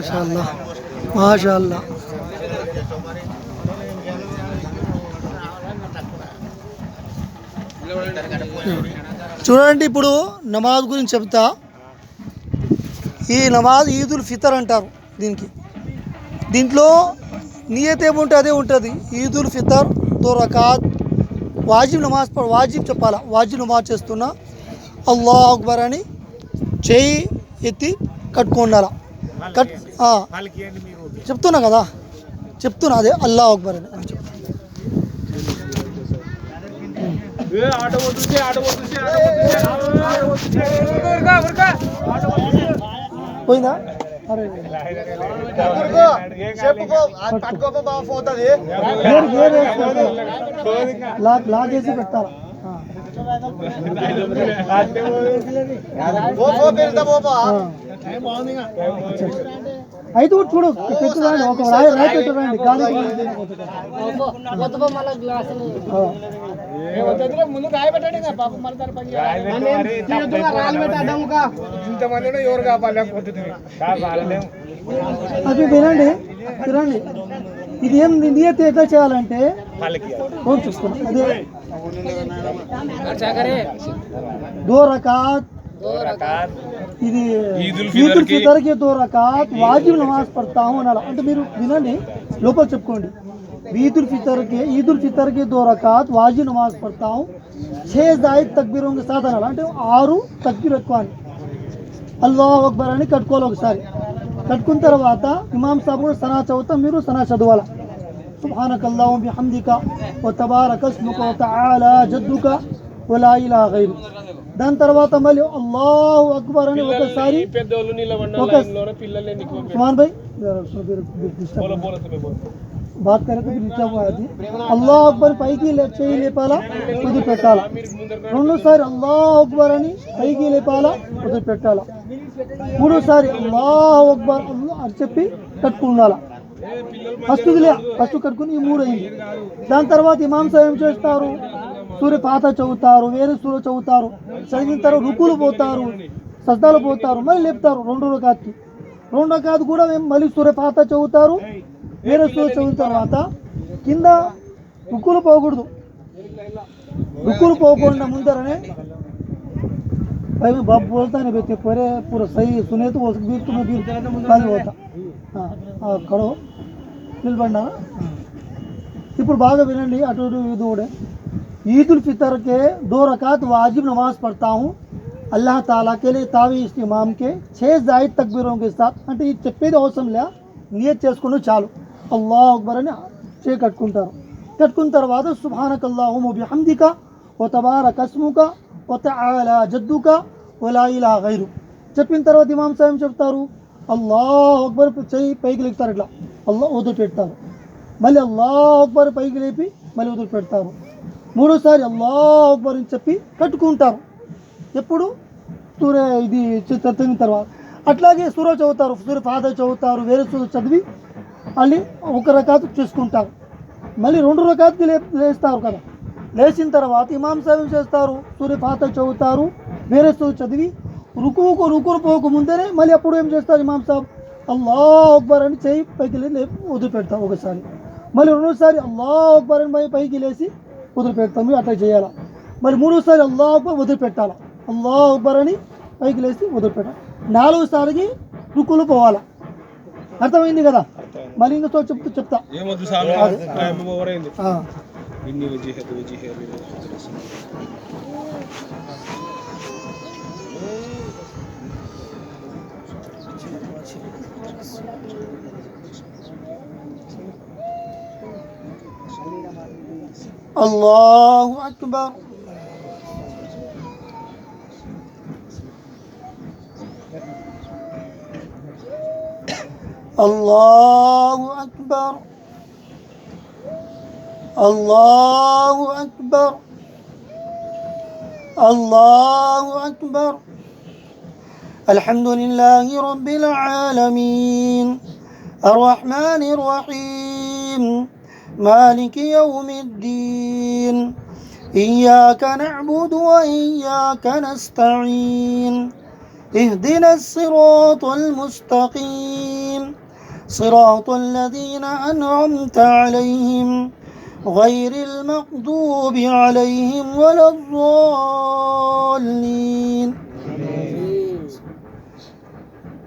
మాషాల్లా మాషాల్లా. చూడండి, ఇప్పుడు నమాజ్ గురించి చెప్తా. ఈ నమాజ్ ఈదుల్ ఫితర్ అంటారు దీంట్లో నియత్ ఏముంటే అదే ఉంటుంది. ఈదుల్ ఫితర్ 2 రకాత్ వాజిబ్ నమాజ్ వాజిబ్ చెప్పాలా. వాజిబ్ నమాజ్ చేస్తున్నా అల్లాహ్ అక్బర్ అని చేయి ఎత్తి కట్టుకోండాలా. చెప్తున్నా కదా, చెప్తున్నా అదే అల్లాహ్ అక్బర్ అని పోయిందా. లాక్ చేసి పెట్టాలా. అయితే చూడు పెట్టురాండి, ఒక రాయి పెట్టురండి గాలి. అది వినండి వినండి, ఇది ఏం నియత్ ఎట్లా చేయాలంటే చూసుకున్నాం. అదే 2 రకాత్ ఇది ఈదుల్ ఫితర్ కి 2 రకాత్ వాజిబ్ నమాజ్ పడతాము అనాలి. అంటే మీరు వినండి, లోపల చెప్పుకోండి. ఈదుల్ ఫితర్ కి 2 రకాత్ వాజిబ్ నమాజ్ పడతాము 6 జాయిద్ తక్బీరోं के साथ అనాలి. అంటే 6 తక్బీర్ ఎక్కువాలి. అల్లాహ్ అక్బర్ అని కట్టుకోవాలి. ఒకసారి కట్టుకున్న తర్వాత ఇమాం సాబ్ కూడా సనా చదువుతాం, మీరు సనా చదవాలా. సుబ్హానక అల్లాహుమ్మ బిహమ్దిక వ తబారక ఇస్ముక వ తఆలా జద్దుక వ లా ఇలాహ గైరు. దాని తర్వాత మళ్ళీ అల్లాహు అక్బర్ అని ఒకసారి సుమాన్ భాయ్ బాత్ करे तो डिस्टर्ब అవుతుంది. అల్లాహ్ అక్బర్ పైకి చేయి లేపాలా, వదిలి పెట్టాలా. 2 సారి అల్లాహ్ అక్బర్ అని పైకి లేపాలా, వదిలి పెట్టాలా. 3 సారి అల్లాహ్ అక్బర్ అని చెప్పి కట్టుకున్నాలా. ఫస్ట్ కట్టుకుని ఈ 3 అయింది. దాని తర్వాత ఇమాం సాహెబ్ ఏం చేస్తారు, సూర్య ఫాతిహా చదువుతారు, వేరే సూర చదువుతారు. చదివిన తర్వాత రుకులు పోతారు, సజ్దాలు పోతారు, మళ్ళీ లేపుతారు. 2 రకాత్కి 2 రకాత్ కూడా మళ్ళీ సూర్య ఫాతిహా చదువుతారు, వేరే సూర చదివిన తర్వాత కింద రుకులు పోకూడదు. రుకులు పోకుండా ముందరనే बाप बोलता नहीं बेटे पूरे पूरा सही सुने तो बीर तुम्हें बीर खाली होता. खड़ो నిలబడినా. ఇప్పుడు బాగా వినండి, అటు ఇది కూడా ईद-उल फितर के 2 रकात वाजिब नमाज पढ़ता हूँ अल्लाह ताला के लिए तावी इस इमाम के 6 जायद तकबीरों के साथ. అంటే ఇది చెప్పేది అవసరం లే, నియత్ చేసుకుని చాలు. అల్లాహ్ అక్బర్ అని కట్టుకుంటారు. కట్టుకున్న తర్వాత సుబ్హానక అల్లాహుమ్మ బిహమ్దిక వ తబారక ఇస్ముక వ తఆలా జద్దుక వ లా ఇలాహ గైరు చెప్పిన తర్వాత ఇమాం సాహెబ్ చెప్తారు అల్లాహ్ అక్బర్ చేయి పైకి లేపుతారు, ఇట్లా అల్లాహ్ వదిలి పెడతారు. మళ్ళీ అల్లాహ్ అక్బర్ పైకి లేపి మళ్ళీ వదిలి పెడతారు. 3 సారి అల్లాహ్ అక్బర్ అని చెప్పి కట్టుకుంటారు. ఎప్పుడు సూర్య ఇది చదివిన తర్వాత అట్లాగే సూర చదువుతారు, సూర్య ఫాతిహా చదువుతారు, వేరే సూర చదివి మళ్ళీ 1 రకాత్ చేసుకుంటారు. మళ్ళీ 2 రకాత్కి లేస్తారు కదా. లేచిన తర్వాత ఇమాం సాహెబ్ చేస్తారు, సూర్య ఫాతిహా చదువుతారు, వేరే సూర చదివి రుకులు పోక ముందరే మళ్ళీ అప్పుడు ఏం చేస్తారు ఇమాం సాహెబ్ అల్లాహ్ అక్బర్ అని చేయి పైకి వదిలిపెడతాం ఒకసారి. మళ్ళీ 2 సారి అల్లాహ్ అక్బర్ అని పైకి లేచి వదిలిపెడతాము. అట్లా చేయాలా. మళ్ళీ 3 సారి అల్లాహ్ అక్బర్ వదిలిపెట్టాలా. అల్లాహ్ అక్బర్ అని పైకి లేచి వదిలిపెట్టాలి. 4వ సారికి రుకులు పోవాలా. అర్థమైంది కదా. మళ్ళీ ఇంకా చెప్తా. అల్లాహు అక్బర్. الله أكبر الله أكبر الله أكبر. الحمد لله رب العالمين الرحمن الرحيم مالك يوم الدين إياك نعبد وإياك نستعين اهدنا الصراط المستقيم صراط الذين أنعمت عليهم غير المغضوب عليهم ولا الضالين.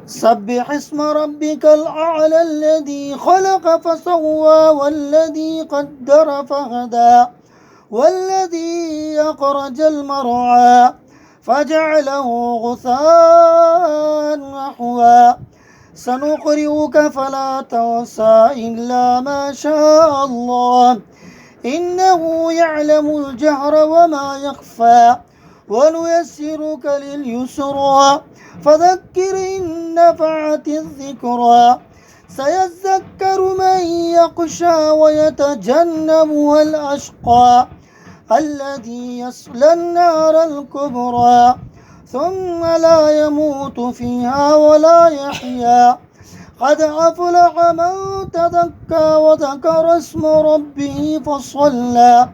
سبح اسم ربك الأعلى الذي خلق فسوى والذي قدر فهدى والذي أخرج المرعى فجعله غثاء نحوا سنقرئك فلا تنسى إلا ما شاء الله إنه يعلم الجهر وما يخفى ونيسرك لليسرى فذكر إن نفعت الذكرى سيذكر من يخشى ويتجنبها الأشقى الذي يصلى النار الكبرى ثم لا يموت فيها ولا يحيا قد أفلح من تزكى وذكر اسم ربه فصلى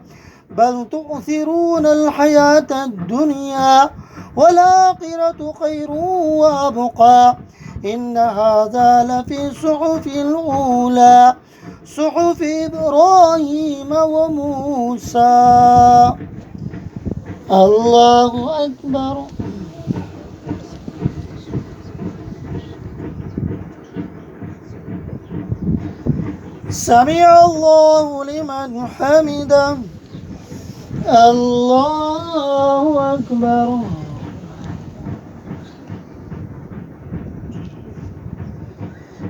بل تؤثرون الحياة الدنيا والآخرة خير وأبقى إن هذا لفي صحف الأولى صحف إبراهيم وموسى. الله أكبر. سمع الله لمن حمده. الله أكبر.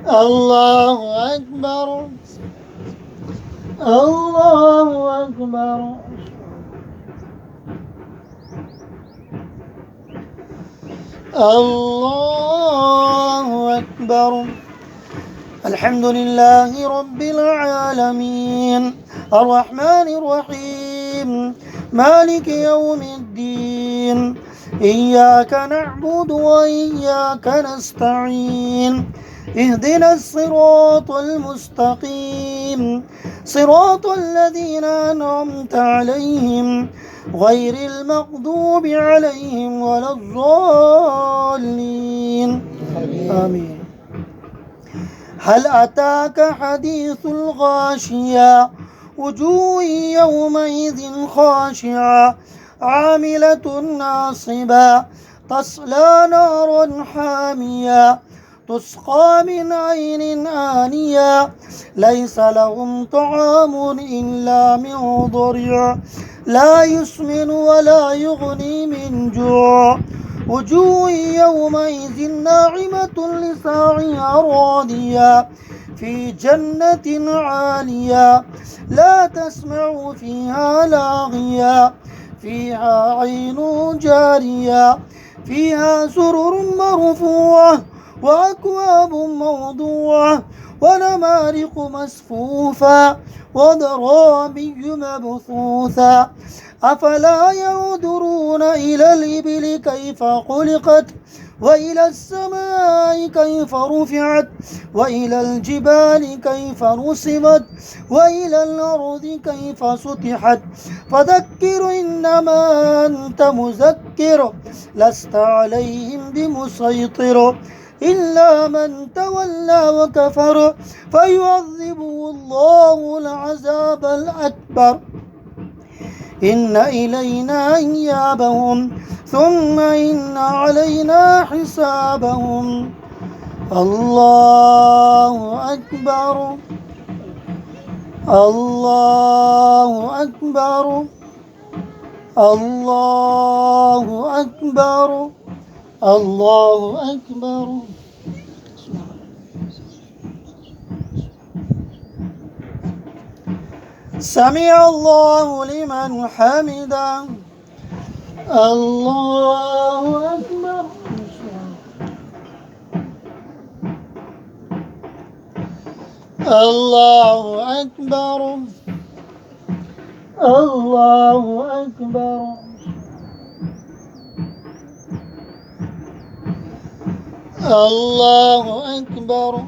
الله أكبر. الله أكبر. الله أكبر. الحمد لله رب العالمين الرحمن الرحيم مالك يوم الدين إياك نعبد وإياك نستعين اهدنا الصراط المستقيم صراط الذين أنعمت عليهم غير المغضوب عليهم ولا الضالين آمين. هل أتاك حديث الغاشية وجوه يومئذ خاشعة عاملة ناصبة تصلى نارا حامية تسقى من عين آنية ليس لهم طعام إلا من ضريع لا يسمن ولا يغني من جوع وجوه يومئذ ناعمة لسعيها راضية في جنة عالية لا تسمع فيها لاغية فيها عين جارية فيها سرر مرفوعة وأكواب موضوعة ونمارق مصفوفة وضرابي مبثوثة أفلا ينظرون إلى الإبل كيف خلقت وإلى السماء كيف رفعت وإلى الجبال كيف نصبت وإلى الأرض كيف سطحت فذكر إنما أنت مذكر لست عليهم بمسيطر إلا من تولى وكفر فيعذبه الله العذاب الأكبر إن إلينا إيابهم ثم إن علينا حسابهم. الله أكبر. الله أكبر. الله أكبر. الله أكبر. سمع الله لمن حمده. الله أكبر. الله أكبر. الله أكبر. الله أكبر.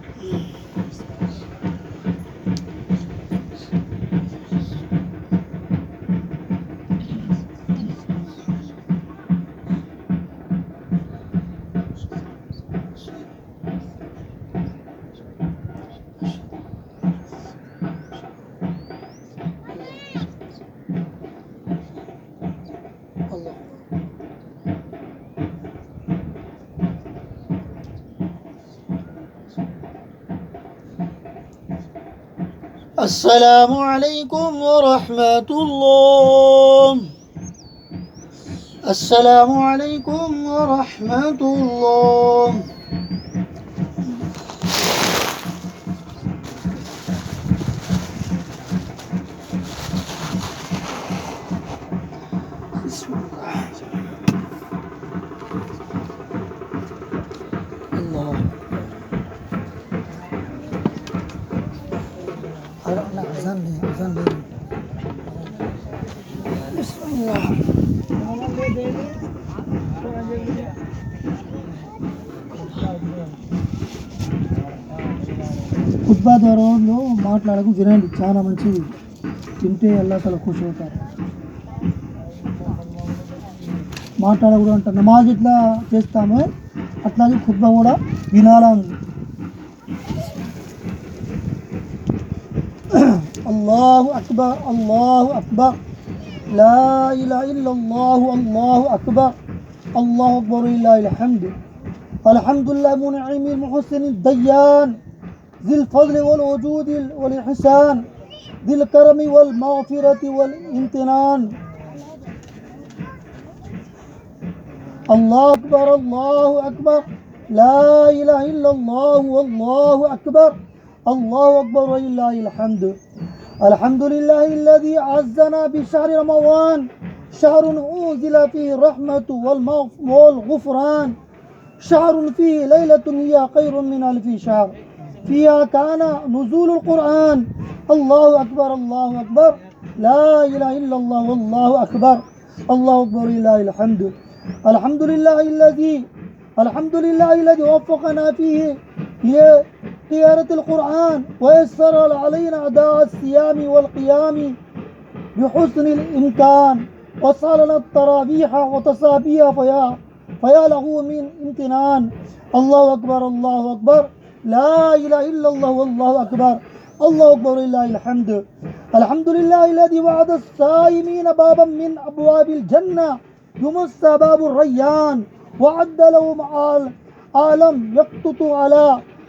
السلام عليكم ورحمة الله. السلام عليكم ورحمة الله. بسم الله. الله. لا أذان لي أذان لي. بسم الله. ఖుత్బా దర్బార్లో మాట్లాడకు, వినండి, చాలా మంచిది. తింటే అల్లాహ్ తఆలా ఖుష్ అవుతారు. మాట్లాడకూడదు అంట. నమాజ్ ఇట్లా చేస్తాము అట్లాగే ఖుత్బా కూడా వినాలా ఉంది. అల్లాహు అక్బర్, అల్లాహు అక్బర్, లా ఇలాహ ఇల్లల్లాహు, అల్లాహు అక్బర్, అల్లాహు అక్బర్, లిల్లాహిల్ హమ్ద్, అల్హమ్దులిల్లాహి మున్ఇమిల్ ముహసినిద్ దయ్యాన్, ذي الفضل والوجود والإحسان، ذي الكرم والمغفرة والامتنان. الله أكبر، الله أكبر، لا إله إلا الله، والله أكبر، الله أكبر ولله الحمد. الحمد لله الذي عزنا بشهر رمضان، شهر أنزل فيه الرحمة والغفران، شهر فيه ليلة هي خير من ألف شهر، فيها كان نزول القرآن. الله أكبر، الله أكبر، لا إله إلا الله، والله أكبر، الله أكبر لله الحمد. الحمد لله الذي وفقنا فيه لقراءة القرآن، ويسر علينا أداء الصيام والقيام بحسن الإمكان، وصلنا التراويح وتصابيح فيا له من امتنان. الله أكبر، الله أكبر، لا إله إلا الله، والله أكبر، الله أكبر لله الحمد. الحمد لله الذي وعد الصائمين بابا من أبواب الجنة يمسى باب الريان، وعد لهم عالم يقطط على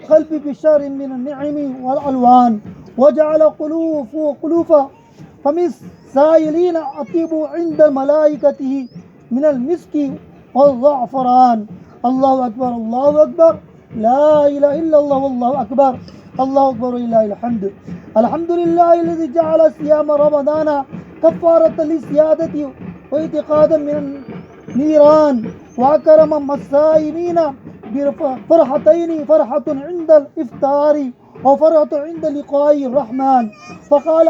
قلب بشار من النعم والألوان، وجعل قلوف فم السائلين أطيب عند ملائكته من المسك والزعفران. الله أكبر، الله أكبر، لا إله إلا الله، والله أكبر، الله أكبر لله الحمد. الحمد لله الذي جعل صيام رمضان كفارة للسيادة وإتقادا من النيران، وأكرم الصائمين بفرحتين، فرحة عند الإفطار وفرحة عند لقاء الرحمن. فقال